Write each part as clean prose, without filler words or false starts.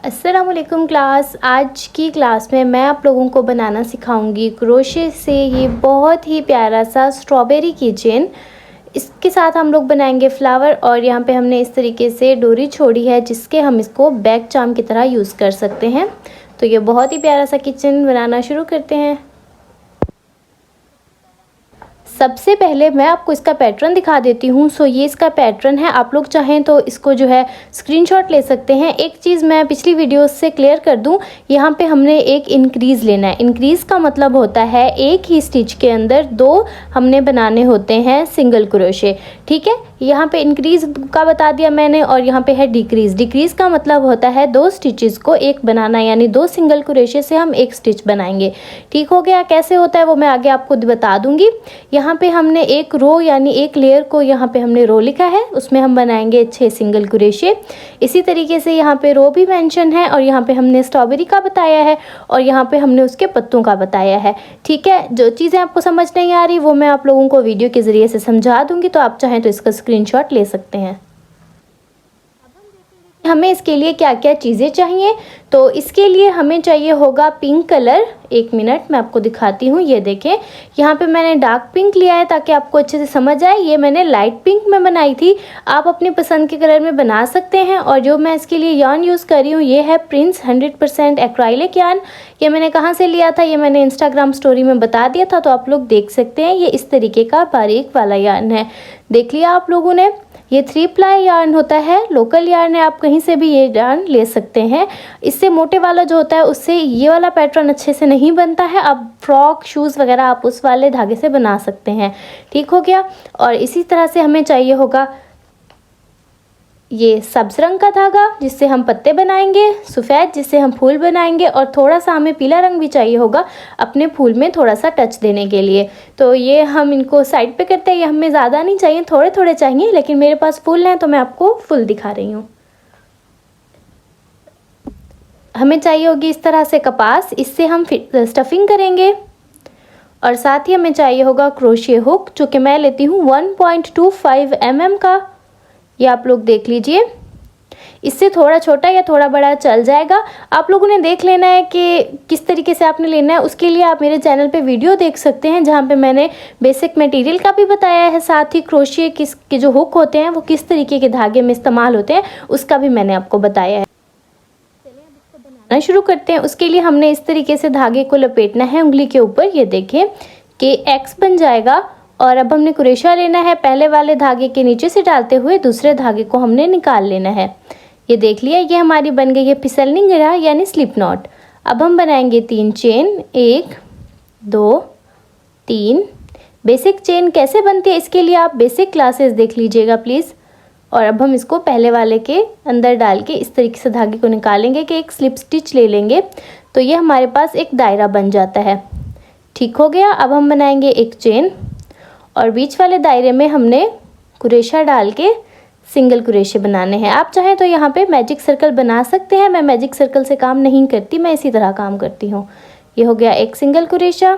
अस्सलामुअलैकुम क्लास। आज की क्लास में मैं आप लोगों को बनाना सिखाऊंगी क्रोशे से ये बहुत ही प्यारा सा स्ट्रॉबेरी की चेन। इसके साथ हम लोग बनाएंगे फ्लावर और यहाँ पे हमने इस तरीके से डोरी छोड़ी है जिसके हम इसको बैक चार्म की तरह यूज़ कर सकते हैं। तो ये बहुत ही प्यारा सा किचन बनाना शुरू करते हैं। सबसे पहले मैं आपको इसका पैटर्न दिखा देती हूँ। सो ये इसका पैटर्न है, आप लोग चाहें तो इसको जो है स्क्रीनशॉट ले सकते हैं। एक चीज़ मैं पिछली वीडियो से क्लियर कर दूँ, यहाँ पे हमने एक इंक्रीज़ लेना है। इंक्रीज़ का मतलब होता है एक ही स्टिच के अंदर दो हमने बनाने होते हैं सिंगल क्रोशे। ठीक है, यहाँ पे इंक्रीज़ का बता दिया मैंने और यहाँ पे है डिक्रीज़। डिक्रीज़ का मतलब होता है दो स्टिचेस को एक बनाना, यानी दो सिंगल क्रोशे से हम एक स्टिच बनाएंगे। ठीक हो गया, कैसे होता है वो मैं आगे आपको बता दूंगी। यहाँ पे हमने एक रो यानी एक लेयर को यहाँ पे हमने रो लिखा है, उसमें हम बनाएंगे 6 सिंगल क्रोशे। इसी तरीके से यहाँ पे रो भी मेंशन है और यहाँ पे हमने स्ट्रॉबेरी का बताया है और यहाँ पे हमने उसके पत्तों का बताया है। ठीक है, जो चीज़ें आपको समझ नहीं आ रही वो मैं आप लोगों को वीडियो के ज़रिए से समझा दूँगी, तो आप चाहें तो इसका स्क्रीनशॉट ले सकते हैं। हमें इसके लिए क्या क्या चीज़ें चाहिए, तो इसके लिए हमें चाहिए होगा पिंक कलर। एक मिनट मैं आपको दिखाती हूँ। ये देखें, यहाँ पे मैंने डार्क पिंक लिया है ताकि आपको अच्छे से समझ आए। ये मैंने लाइट पिंक में बनाई थी, आप अपनी पसंद के कलर में बना सकते हैं। और जो मैं इसके लिए यार्न यूज़ कर रही हूँ ये है प्रिंस 100% एक्राइलिक यार्न। ये मैंने कहाँ से लिया था, ये मैंने इंस्टाग्राम स्टोरी में बता दिया था, तो आप लोग देख सकते हैं। ये इस तरीके का बारीक वाला यार्न है, देख लिया आप लोगों ने। ये 3 प्लाई यार्न होता है, लोकल यार्न है, आप कहीं से भी ये यार्न ले सकते हैं। इससे मोटे वाला जो होता है उससे ये वाला पैटर्न अच्छे से नहीं बनता है। आप फ्रॉक शूज़ वगैरह आप उस वाले धागे से बना सकते हैं। ठीक हो गया। और इसी तरह से हमें चाहिए होगा ये सब्ज रंग का धागा जिससे हम पत्ते बनाएंगे, सफ़ेद जिससे हम फूल बनाएंगे, और थोड़ा सा हमें पीला रंग भी चाहिए होगा अपने फूल में थोड़ा सा टच देने के लिए। तो ये हम इनको साइड पे करते हैं, ये हमें ज़्यादा नहीं चाहिए, थोड़े थोड़े चाहिए, लेकिन मेरे पास फूल हैं तो मैं आपको फूल दिखा रही हूँ। हमें चाहिए होगी इस तरह से कपास, इससे हम स्टफिंग करेंगे। और साथ ही हमें चाहिए होगा क्रोशे हुक, जो कि मैं लेती हूँ 1.25 mm का। ये आप लोग देख लीजिए, इससे थोड़ा छोटा या थोड़ा बड़ा चल जाएगा। आप लोगों ने देख लेना है कि किस तरीके से आपने लेना है। उसके लिए आप मेरे चैनल पे वीडियो देख सकते हैं जहाँ पे मैंने बेसिक मटेरियल का भी बताया है, साथ ही क्रोशे के जो हुक होते हैं वो किस तरीके के धागे में इस्तेमाल होते हैं उसका भी मैंने आपको बताया है। बनाना शुरू करते हैं। उसके लिए हमने इस तरीके से धागे को लपेटना है उंगली के ऊपर। ये देखें कि एक्स बन जाएगा। और अब हमने क्रोशा लेना है, पहले वाले धागे के नीचे से डालते हुए दूसरे धागे को हमने निकाल लेना है। ये देख लिया, ये हमारी बन गई है फिसलनी गिरा यानी स्लिप नॉट। अब हम बनाएंगे 3 चेन, 1 2 3। बेसिक चेन कैसे बनती है इसके लिए आप बेसिक क्लासेस देख लीजिएगा प्लीज़। और अब हम इसको पहले वाले के अंदर डाल के इस तरीके से धागे को निकालेंगे कि एक स्लिप स्टिच ले लेंगे, तो ये हमारे पास एक दायरा बन जाता है। ठीक हो गया। अब हम बनाएंगे एक चेन और बीच वाले दायरे में हमने क्रोशा डाल के सिंगल क्रोशे बनाने हैं। आप चाहें तो यहाँ पे मैजिक सर्कल बना सकते हैं, मैं मैजिक सर्कल से काम नहीं करती, मैं इसी तरह काम करती हूँ। ये हो गया एक सिंगल क्रोशा।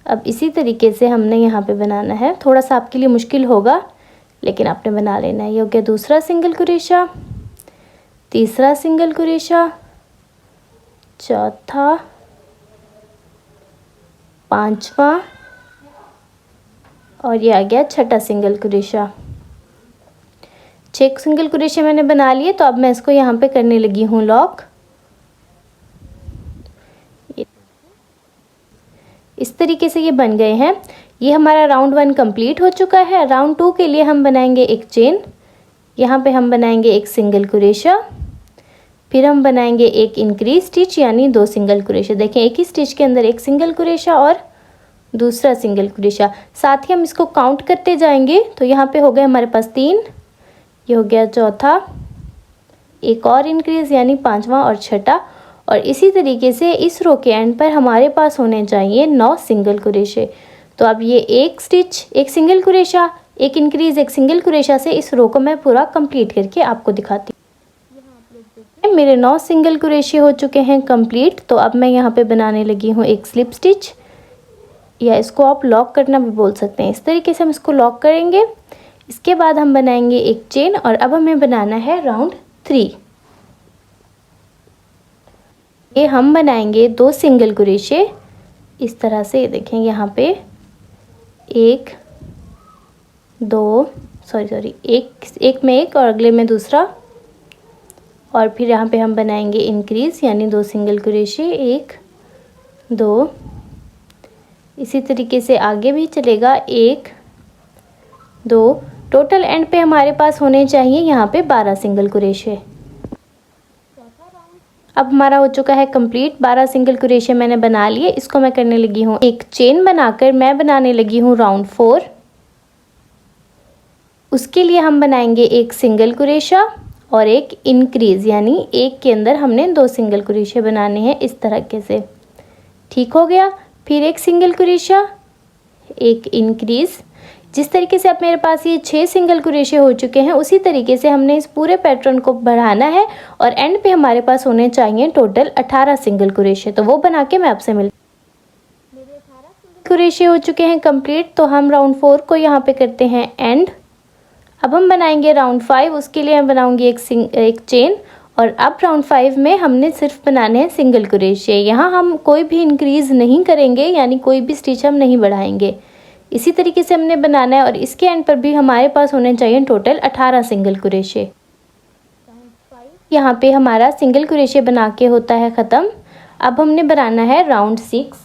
अब इसी तरीके से हमने यहाँ पे बनाना है, थोड़ा सा आपके लिए मुश्किल होगा लेकिन आपने बना लेना है। ये हो गया दूसरा सिंगल क्रोशा, तीसरा सिंगल क्रोशा, चौथा, पांचवा, और ये आ गया छठा सिंगल क्रोशा। 6 सिंगल क्रोशे मैंने बना लिए। तो अब मैं इसको यहाँ पे करने लगी हूँ लॉक। इस तरीके से ये बन गए हैं। ये हमारा राउंड 1 कंप्लीट हो चुका है। राउंड 2 के लिए हम बनाएंगे एक चेन, यहाँ पे हम बनाएंगे एक सिंगल क्रोशा, फिर हम बनाएंगे एक इंक्रीज स्टिच यानी 2 सिंगल क्रोशे। देखें, एक ही स्टिच के अंदर एक सिंगल क्रोशा और दूसरा सिंगल क्रोशा। साथ ही हम इसको काउंट करते जाएंगे। तो यहाँ पे हो गए हमारे पास 3, ये हो गया चौथा, एक और इंक्रीज यानी 5वां और छठा। और इसी तरीके से इस रो के एंड पर हमारे पास होने चाहिए 9 सिंगल क्रोशे। तो अब ये एक स्टिच, एक सिंगल क्रोशा, एक इंक्रीज, एक सिंगल क्रोशा से इस रो को मैं पूरा कंप्लीट करके आपको दिखाती हूँ। मेरे 9 सिंगल क्रोशे हो चुके हैं कंप्लीट। तो अब मैं यहाँ पे बनाने लगी हूँ एक स्लिप स्टिच, या इसको आप लॉक करना भी बोल सकते हैं। इस तरीके से हम इसको लॉक करेंगे। इसके बाद हम बनाएंगे एक चेन और अब हमें बनाना है राउंड 3। ये हम बनाएंगे 2 सिंगल क्रोशे इस तरह से। ये देखें यहाँ पे 1 2 एक में एक और अगले में दूसरा, और फिर यहाँ पे हम बनाएंगे इंक्रीज यानी 2 सिंगल क्रोशे 1 2। इसी तरीके से आगे भी चलेगा 1 2। टोटल एंड पे हमारे पास होने चाहिए यहाँ पे 12 सिंगल क्रोशे। अब हमारा हो चुका है कंप्लीट, 12 सिंगल क्रोशे मैंने बना लिए। इसको मैं करने लगी हूँ एक चेन बनाकर, मैं बनाने लगी हूँ राउंड 4। उसके लिए हम बनाएंगे एक सिंगल क्रोशा और एक इंक्रीज, यानी एक के अंदर हमने 2 सिंगल क्रोशे बनाने हैं इस तरीके से। ठीक हो गया। फिर एक सिंगल क्रोशा एक इंक्रीज। जिस तरीके से अब मेरे पास ये 6 सिंगल क्रोशे हो चुके हैं, उसी तरीके से हमने इस पूरे पैटर्न को बढ़ाना है और एंड पे हमारे पास होने चाहिए टोटल 18 सिंगल क्रोशे। तो वो बना के मैं आपसे मेरे 18 क्रोशे हो चुके हैं कंप्लीट। तो हम राउंड 4 को यहाँ पे करते हैं एंड। अब हम बनाएंगे राउंड 5। उसके लिए मैं बनाऊंगी एक चेन, और अब राउंड 5 में हमने सिर्फ बनाने हैं सिंगल क्रोशे। यहाँ हम कोई भी इंक्रीज नहीं करेंगे, यानी कोई भी स्टिच हम नहीं बढ़ाएंगे। इसी तरीके से हमने बनाना है और इसके एंड पर भी हमारे पास होने चाहिए टोटल 18 सिंगल क्रोशे। यहाँ पे हमारा सिंगल क्रोशे बना के होता है ख़त्म। अब हमने बनाना है राउंड 6।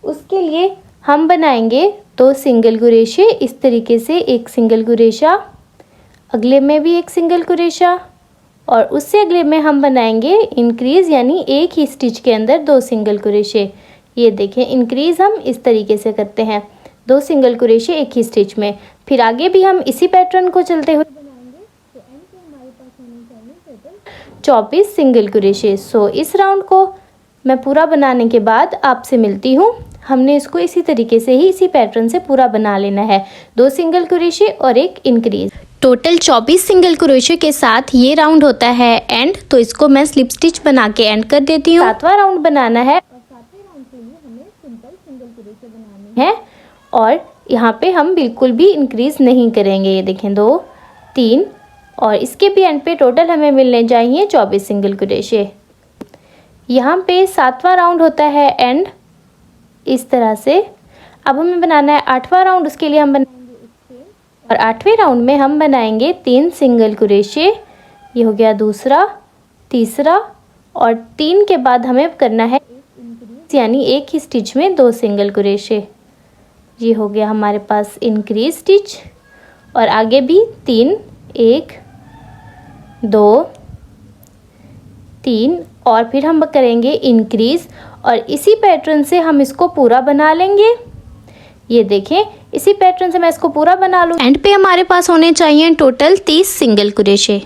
उसके लिए हम बनाएंगे 2 सिंगल क्रोशे इस तरीके से, एक सिंगल क्रोशा, अगले में भी एक सिंगल क्रोशा, और उससे अगले में हम बनाएंगे इंक्रीज, यानी एक ही स्टिच के अंदर 2 सिंगल क्रोशे। ये देखें इंक्रीज हम इस तरीके से करते हैं, 2 सिंगल क्रोशे एक ही स्टिच में। फिर आगे भी हम इसी पैटर्न को चलते हुए बनाएंगे। तो एंड पे हमारे पास होने चाहिए टोटल 24 सिंगल क्रोशे। सो इस राउंड को मैं पूरा बनाने के बाद आपसे मिलती हूँ। हमने इसको इसी तरीके से ही इसी पैटर्न से पूरा बना लेना है, 2 सिंगल क्रोशे और एक इंक्रीज। टोटल 24 सिंगल क्रोशे के साथ ये राउंड होता है एंड। तो इसको मैं स्लिप स्टिच बना के एंड कर देती हूँ। 7वां राउंड बनाना है और 7वें राउंड के लिए हमें सिंपल सिंगल क्रोशे बनाने हैं, और यहाँ पे हम बिल्कुल भी इंक्रीज नहीं करेंगे। ये देखें 2 3, और इसके भी एंड पे टोटल हमें मिलने चाहिए 24 सिंगल क्रोशे। यहाँ पे 7वां राउंड होता है एंड इस तरह से। अब हमें बनाना है 8वां राउंड। उसके लिए हम बनाएंगे एक चेन, और 8वें राउंड में हम बनाएंगे 3 सिंगल क्रोशे। ये हो गया दूसरा, तीसरा, और 3 के बाद हमें करना है इंक्रीज, यानी एक ही स्टिच में 2 सिंगल क्रोशे। ये हो गया हमारे पास इंक्रीज स्टिच, और आगे भी 3 1 2 3, और फिर हम करेंगे इंक्रीज, और इसी पैटर्न से हम इसको पूरा बना लेंगे। ये देखें इसी पैटर्न से मैं इसको पूरा बना लूँ। एंड पे हमारे पास होने चाहिए टोटल 30 सिंगल क्रोशे।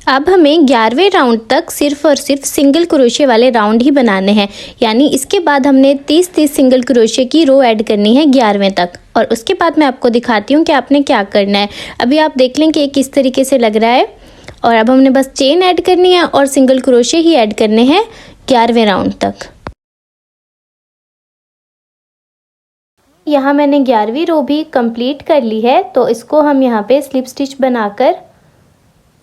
अब हमें 11वें राउंड तक सिर्फ और सिर्फ सिंगल क्रोशे वाले राउंड ही बनाने हैं, यानी इसके बाद हमने 30 सिंगल क्रोशे की रो ऐड करनी है 11वें तक। और उसके बाद मैं आपको दिखाती हूँ कि आपने क्या करना है। अभी आप देख लें कि किस तरीके से लग रहा है। और अब हमने बस चेन ऐड करनी है और सिंगल क्रोशे ही ऐड करने हैं 11वें राउंड तक। यहाँ मैंने 11वीं रो भी कंप्लीट कर ली है, तो इसको हम यहाँ पे स्लिप स्टिच बनाकर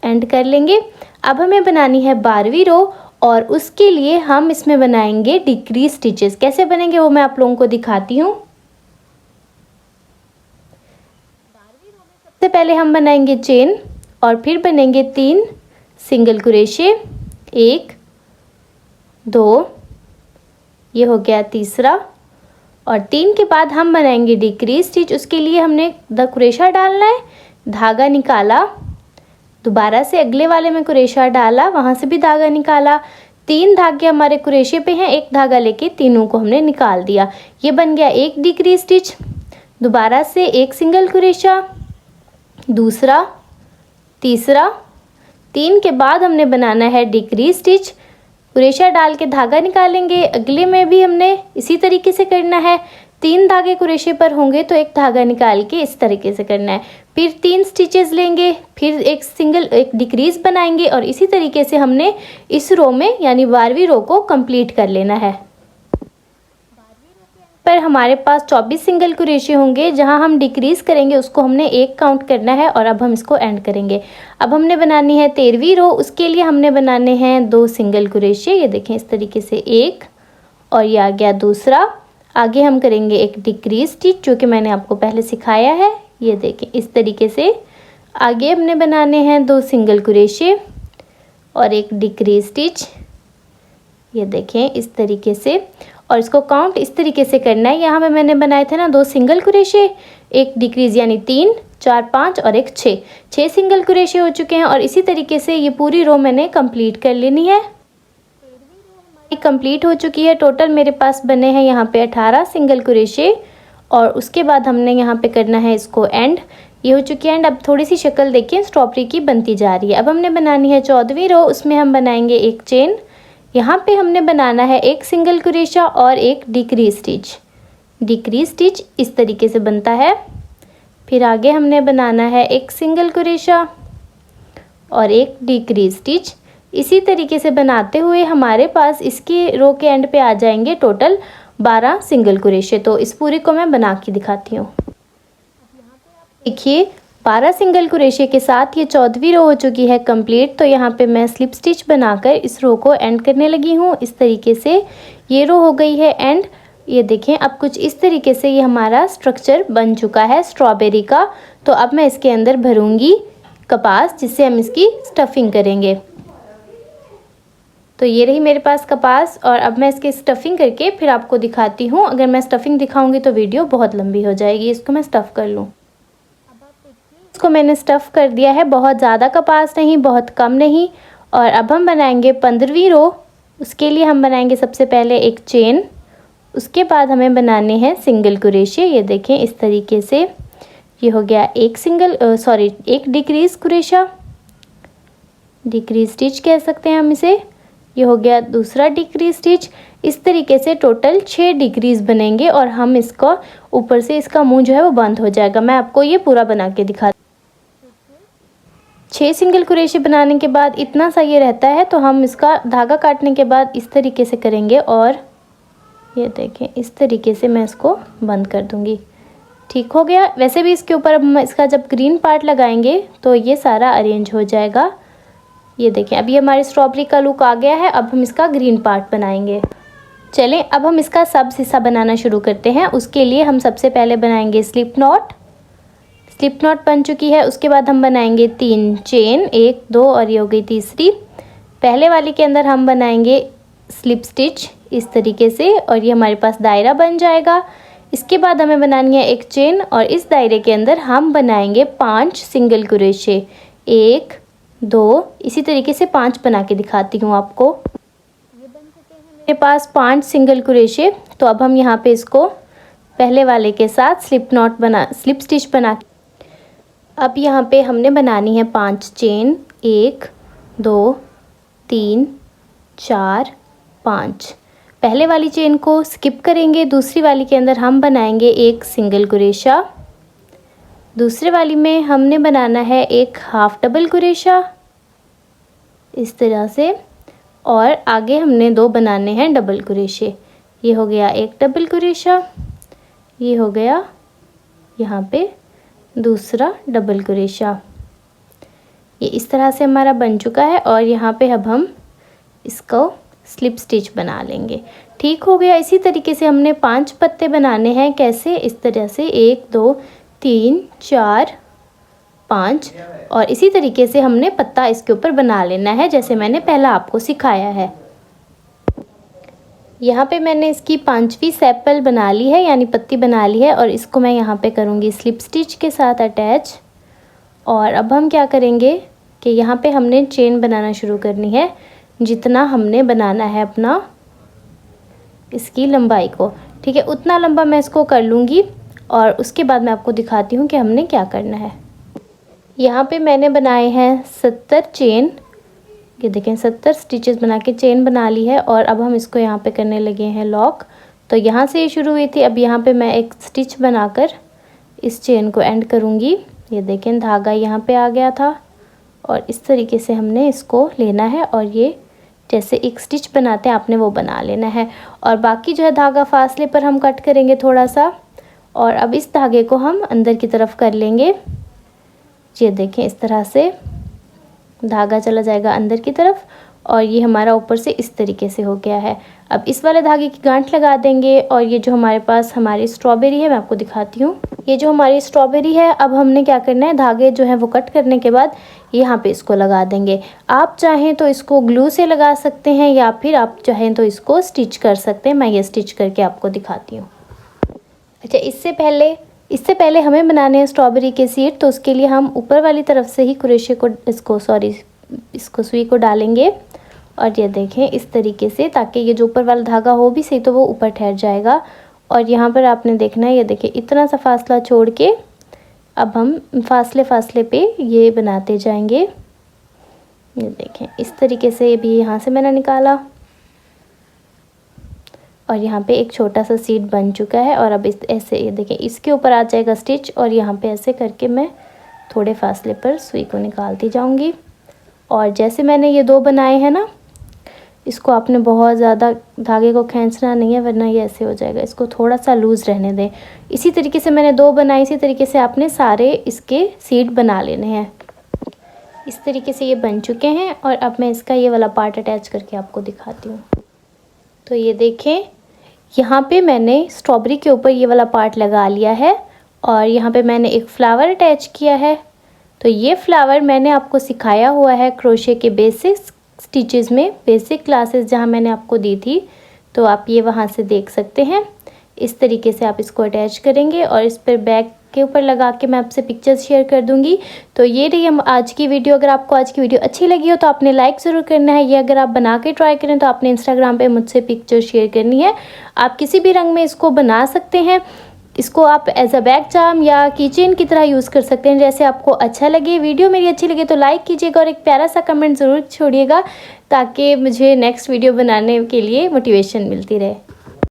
एंड कर लेंगे। अब हमें बनानी है 12वीं रो, और उसके लिए हम इसमें बनाएंगे डिक्रीज स्टिचेस। कैसे बनेंगे वो मैं आप लोगों को दिखाती हूँ। सबसे पहले हम बनाएंगे चेन, और फिर बनेंगे 3 सिंगल क्रोशे, 1 2, ये हो गया तीसरा, और 3 के बाद हम बनाएंगे डिक्रीज स्टिच। उसके लिए हमने क्रोशा डालना है, धागा निकाला, दोबारा से अगले वाले में क्रोशा डाला, वहाँ से भी धागा निकाला। 3 धागे हमारे क्रोशे पे हैं, एक धागा लेके तीनों को हमने निकाल दिया। ये बन गया एक डिक्रीज स्टिच। दोबारा से एक सिंगल क्रोशा, दूसरा, तीसरा, 3 के बाद हमने बनाना है डिक्रीज स्टिच। क्रोशा डाल के धागा निकालेंगे, अगले में भी हमने इसी तरीके से करना है। 3 धागे क्रोशे पर होंगे तो एक धागा निकाल के इस तरीके से करना है। फिर 3 स्टिचेस लेंगे, फिर एक डिक्रीज बनाएंगे, और इसी तरीके से हमने इस रो में यानी 12वीं रो को कंप्लीट कर लेना है। पर हमारे पास 24 सिंगल क्रोशे होंगे। जहां हम डिक्रीज करेंगे उसको हमने 1 काउंट करना है और अब हम इसको एंड करेंगे। अब हमने बनानी है 13वीं रो, उसके लिए हमने बनाने हैं 2 सिंगल क्रोशे। ये देखें इस तरीके से एक, और ये आ गया दूसरा। आगे हम करेंगे एक डिक्रीज स्टिच जो कि मैंने आपको पहले सिखाया है। ये देखें इस तरीके से आगे हमने बनाने हैं 2 सिंगल क्रोशे और एक डिक्रीज स्टिच। ये देखें इस तरीके से, और इसको काउंट इस तरीके से करना है। यहाँ पे मैंने बनाए थे ना 2 सिंगल क्रोशे, एक डिक्रीज, यानी 3 4 5 और एक 6 सिंगल क्रोशे हो चुके हैं। और इसी तरीके से ये पूरी रो मैंने कंप्लीट कर लेनी है। कंप्लीट हो चुकी है। टोटल मेरे पास बने हैं यहाँ पे 18 सिंगल क्रोशे, और उसके बाद हमने यहाँ पे करना है इसको एंड। ये हो चुकी है एंड। अब थोड़ी सी शक्ल देखिए स्ट्रॉबेरी की बनती जा रही है। अब हमने बनानी है 14वीं रो, उसमें हम बनाएंगे एक चेन। यहाँ पे हमने बनाना है एक सिंगल क्रोशा और एक डिक्रीज स्टिच। डिक्रीज स्टिच इस तरीके से बनता है। फिर आगे हमने बनाना है एक सिंगल क्रोशा और एक डिक्रीज स्टिच। इसी तरीके से बनाते हुए हमारे पास इसकी रो के एंड पे आ जाएंगे टोटल 12 सिंगल क्रोशे। तो इस पूरी को मैं बना के दिखाती हूँ। देखिए 12 सिंगल क्रोशे के साथ ये 14वीं रो हो चुकी है कंप्लीट। तो यहाँ पे मैं स्लिप स्टिच बनाकर इस रो को एंड करने लगी हूँ। इस तरीके से ये रो हो गई है एंड। ये देखें अब कुछ इस तरीके से ये हमारा स्ट्रक्चर बन चुका है स्ट्रॉबेरी का। तो अब मैं इसके अंदर भरूंगी कपास, जिससे हम इसकी स्टफिंग करेंगे। तो ये रही मेरे पास कपास, और अब मैं इसकी स्टफिंग करके फिर आपको दिखाती हूँ। अगर मैं स्टफिंग दिखाऊंगी तो वीडियो बहुत लंबी हो जाएगी। इसको मैं स्टफ़ कर लूँ। इसको मैंने स्टफ़ कर दिया है, बहुत ज़्यादा कपास नहीं, बहुत कम नहीं। और अब हम बनाएंगे 15वीं रो। उसके लिए हम बनाएंगे सबसे पहले एक चेन, उसके बाद हमें बनाने हैं सिंगल क्रोशे। ये देखें इस तरीके से ये हो गया एक डिक्रीज क्रोशा, डिक्रीज स्टिच कह सकते हैं हम इसे। ये हो गया दूसरा डिक्रीज स्टिच। इस तरीके से टोटल 6 डिक्रीज बनेंगे, और हम इसको ऊपर से इसका मुंह जो है वो बंद हो जाएगा। मैं आपको ये पूरा बना के दिखा 6 सिंगल क्रोशे बनाने के बाद इतना सा ये रहता है। तो हम इसका धागा काटने के बाद इस तरीके से करेंगे, और ये देखें इस तरीके से मैं इसको बंद कर दूंगी। ठीक हो गया। वैसे भी इसके ऊपर अब हम इसका जब ग्रीन पार्ट लगाएंगे तो ये सारा अरेंज हो जाएगा। ये देखें अभी हमारी स्ट्रॉबेरी का लुक आ गया है। अब हम इसका ग्रीन पार्ट बनाएंगे। चलें अब हम इसका सब हिस्सा बनाना शुरू करते हैं। उसके लिए हम सबसे पहले बनाएंगे स्लिप नॉट। स्लिप नॉट बन चुकी है। उसके बाद हम बनाएंगे 3 चेन, 1 2 और ये हो गई तीसरी। पहले वाली के अंदर हम बनाएंगे स्लिप स्टिच इस तरीके से, और ये हमारे पास दायरा बन जाएगा। इसके बाद हमें बनानी है एक चेन, और इस दायरे के अंदर हम बनाएंगे 5 सिंगल क्रोशे। 1 2, इसी तरीके से 5 बना के दिखाती हूँ आपको। ये बन चुके हैं मेरे पास 5 सिंगल क्रोशे। तो अब हम यहाँ पे इसको पहले वाले के साथ स्लिप स्टिच बना। अब यहाँ पे हमने बनानी है 5 चेन, 1 2 3 4 5। पहले वाली चेन को स्किप करेंगे। दूसरी वाली के अंदर हम बनाएंगे एक सिंगल क्रोशा। दूसरे वाली में हमने बनाना है एक हाफ डबल क्रोशा इस तरह से, और आगे हमने 2 बनाने हैं डबल क्रोशे। ये हो गया एक डबल क्रोशा, ये हो गया यहाँ पे दूसरा डबल क्रोशा। ये इस तरह से हमारा बन चुका है, और यहाँ पे अब हम इसको स्लिप स्टिच बना लेंगे। ठीक हो गया। इसी तरीके से हमने 5 पत्ते बनाने हैं। कैसे? इस तरह से 1 2 3 4 5, और इसी तरीके से हमने पत्ता इसके ऊपर बना लेना है, जैसे मैंने पहला आपको सिखाया है। यहाँ पे मैंने इसकी 5वीं सेपल बना ली है, यानी पत्ती बना ली है, और इसको मैं यहाँ पे करूँगी स्लिप स्टिच के साथ अटैच। और अब हम क्या करेंगे कि यहाँ पे हमने चेन बनाना शुरू करनी है, जितना हमने बनाना है अपना इसकी लंबाई को। ठीक है, उतना लंबा मैं इसको कर लूँगी, और उसके बाद मैं आपको दिखाती हूँ कि हमने क्या करना है। यहाँ पे मैंने बनाए हैं 70 चेन। ये देखें 70 स्टिचेस बना के चेन बना ली है, और अब हम इसको यहाँ पे करने लगे हैं लॉक। तो यहाँ से ये शुरू हुई थी, अब यहाँ पे मैं एक स्टिच बनाकर इस चेन को एंड करूँगी। ये देखें धागा यहाँ पे आ गया था, और इस तरीके से हमने इसको लेना है, और ये जैसे एक स्टिच बनाते हैं आपने वो बना लेना है। और बाकी जो है धागा फासले पर हम कट करेंगे थोड़ा सा। और अब इस धागे को हम अंदर की तरफ कर लेंगे। ये देखें इस तरह से धागा चला जाएगा अंदर की तरफ और ये हमारा ऊपर से इस तरीके से हो गया है। अब इस वाले धागे की गांठ लगा देंगे और ये जो हमारे पास हमारी स्ट्रॉबेरी है मैं आपको दिखाती हूँ। ये जो हमारी स्ट्रॉबेरी है, अब हमने क्या करना है, धागे जो है वो कट करने के बाद यहाँ पे इसको लगा देंगे। आप चाहें तो इसको ग्लू से लगा सकते हैं या फिर आप चाहें तो इसको स्टिच कर सकते हैं। मैं ये स्टिच करके आपको दिखाती हूँ। अच्छा, इससे पहले हमें बनाने हैं स्ट्रॉबेरी के सीड, तो उसके लिए हम ऊपर वाली तरफ से ही क्रोशे को इसको सुई को डालेंगे और ये देखें इस तरीके से, ताकि ये जो ऊपर वाला धागा हो भी सही तो वो ऊपर ठहर जाएगा। और यहाँ पर आपने देखना है, ये देखिए इतना सा फासला छोड़ के अब हम फासले पे ये बनाते जाएंगे। ये देखें इस तरीके से, ये भी यहाँ से मैंने निकाला और यहाँ पे एक छोटा सा सीड बन चुका है। और अब ऐसे ये देखें इसके ऊपर आ जाएगा स्टिच और यहाँ पे ऐसे करके मैं थोड़े फासले पर सुई को निकालती जाऊँगी। और जैसे मैंने ये 2 बनाए हैं ना, इसको आपने बहुत ज़्यादा धागे को खींचना नहीं है वरना ये ऐसे हो जाएगा। इसको थोड़ा सा लूज़ रहने दें। इसी तरीके से मैंने 2 बनाए, इसी तरीके से आपने सारे इसके सीड बना लेने हैं। इस तरीके से ये बन चुके हैं और अब मैं इसका ये वाला पार्ट अटैच करके आपको दिखाती हूँ। तो ये देखें यहाँ पे मैंने स्ट्रॉबेरी के ऊपर ये वाला पार्ट लगा लिया है और यहाँ पे मैंने एक फ्लावर अटैच किया है। तो ये फ्लावर मैंने आपको सिखाया हुआ है क्रोशे के बेसिक स्टिचेस में, बेसिक क्लासेस जहाँ मैंने आपको दी थी, तो आप ये वहाँ से देख सकते हैं। इस तरीके से आप इसको अटैच करेंगे और इस पर बैक के ऊपर लगा के मैं आपसे पिक्चर्स शेयर कर दूंगी। तो ये रही हम आज की वीडियो। अगर आपको आज की वीडियो अच्छी लगी हो तो आपने लाइक ज़रूर करना है। ये अगर आप बना के ट्राई करें तो आपने इंस्टाग्राम पे मुझसे पिक्चर शेयर करनी है। आप किसी भी रंग में इसको बना सकते हैं। इसको आप एज अ बैग चार्म या कीचेन की तरह यूज़ कर सकते हैं, जैसे आपको अच्छा लगे। वीडियो मेरी अच्छी लगे तो लाइक कीजिएगा और एक प्यारा सा कमेंट ज़रूर छोड़िएगा ताकि मुझे नेक्स्ट वीडियो बनाने के लिए मोटिवेशन मिलती रहे।